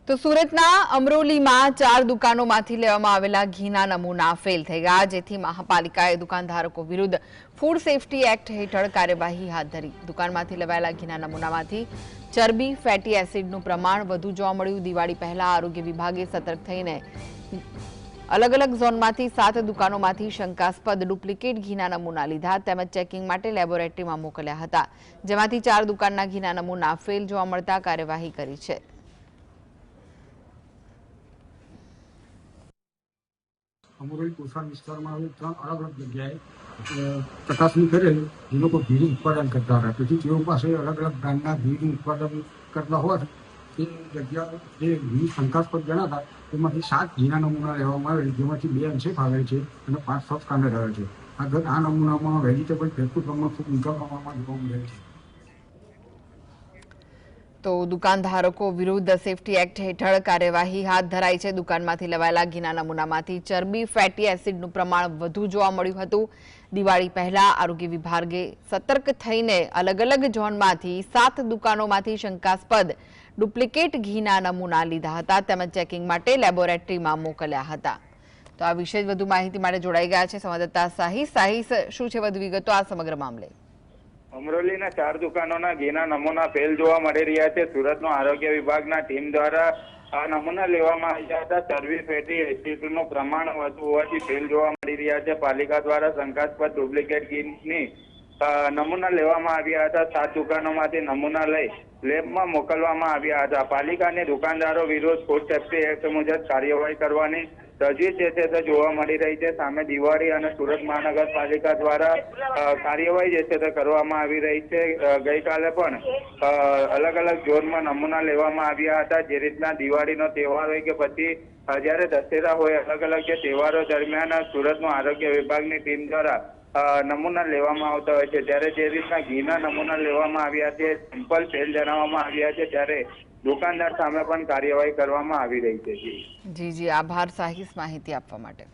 તો સુરતના અમરોલીમાં 4 દુકાનોમાંથી લેવામાં આવેલા ઘીના નમૂના ફેલ થઈ ગયા, જેથી મહાપાલિકાએ દુકાનધારકો વિરુદ્ધ ફૂડ સેફ્ટી એક્ટ હેઠળ કાર્યવાહી હાથ ધરી। દુકાનમાંથી લેવાયેલા ઘીના નમૂનામાંથી ચરબી, ફેટી એસિડનું પ્રમાણ વધુ જોવા મળ્યું। દિવાળી પહેલા આરોગ્ય વિભાગે સતર્ક થઈને અલગ અલગ ઝોનમાંથી 7 દુકાનોમાંથી શંકાસ્પદ ડુપ્લિકેટ ઘીના નમૂના લીધા તેમજ ચેકિંગ માટે લેબોરેટરીમાં મોકલ્યા હતા, જેમાંથી 4 દુકાનના ઘીના નમૂના ફેલ જોવા મળતા કાર્યવાહી કરી છે। અમરોલી કોસાડ વિસ્તારમાં 3 અલગ અલગ જગ્યાએ ચકાસણી કરેલ જે લોકો ઘીનું ઉત્પાદન કરતા હતા, તેથી તેઓ પાસે અલગ અલગ બ્રાન્ડના ઘીનું ઉત્પાદન કરતા હોવાથી તે જગ્યા જે ઘી શંકાસ્પદ જણાતા તેમાંથી 7 ઘીના નમૂના લેવામાં આવેલ, જેમાંથી 2 અનસેફ આવે છે અને 5 સબસ્ટાન્ડર્ડ આવે છે। આ નમૂનામાં વેજીટેબલ ફેટનું પ્રમાણ ખૂબ ઊંચા પ્રમાણમાં જોવા મળે છે। તો દુકાનધારકો વિરુદ્ધ સેફ્ટી એક્ટ હેઠળ કાર્યવાહી હાથ ધરાઈ છે। દુકાનમાંથી લેવાયેલા ઘીના નમૂનામાંથી ચરબી, ફેટી એસિડનું પ્રમાણ વધુ જોવા મળ્યું હતું। દિવાળી પહેલા આરોગ્ય વિભાગે સતર્ક થઈને અલગ અલગ ઝોનમાંથી 7 દુકાનોમાંથી શંકાસ્પદ ડુપ્લિકેટ ઘીના નમૂના લીધા હતા તેમજ ચેકિંગ માટે લેબોરેટરીમાં મોકલ્યા હતા। તો આ વિશે વધુ માહિતી માટે જોડાઈ ગયા છે સંવાદદાતા સાહિસ। શું છે વધુ વિગતો આ સમગ્ર મામલે? અમરોલીના 4 દુકાનોના ઘીના નમૂના ફેલ જોવા મળી રહ્યા છે। સુરતનો આરોગ્ય વિભાગના ટીમ દ્વારા આ નમૂના લેવામાં આવ્યા હતા। ચરબી, ફેટી એસિડનું પ્રમાણ વધુ હોવાથી ફેલ જોવા મળી રહ્યા છે। પાલિકા દ્વારા શંકાસ્પદ ડુપ્લિકેટ ઘીની નમૂના લેવામાં આવ્યા હતા। 7 દુકાનોમાંથી નમૂના લઈ લેબમાં મોકલવામાં આવ્યા હતા। પાલિકાની દુકાનદારો વિરુદ્ધ ફૂડ સેફ્ટી એક્ટ મુજબ કાર્યવાહી કરવાની તજવીજ છે તે જોવા મળી રહી છે। સામે દિવાળી અને સુરત મહાનગરપાલિકા દ્વારા કાર્યવાહી જે છે તે કરવામાં આવી રહી છે। ગઈકાલે પણ અલગ અલગ ઝોનમાં નમૂના લેવામાં આવ્યા હતા। જે રીતના દિવાળીનો તહેવાર હોય કે પછી જ્યારે દશેરા હોય, અલગ અલગ જે તહેવારો દરમિયાન સુરતનો આરોગ્ય વિભાગની ટીમ દ્વારા નમૂના લેવામાં આવતા હોય છે, ત્યારે જે રીતના ઘીના નમૂના લેવામાં આવ્યા છે, સિમ્પલ ફેલ જણાવવામાં આવ્યા છે, ત્યારે દુકાનદાર સામે પણ કાર્યવાહી કરવામાં આવી રહી છે। જી, આભાર સાહિસ માહિતી આપવા માટે।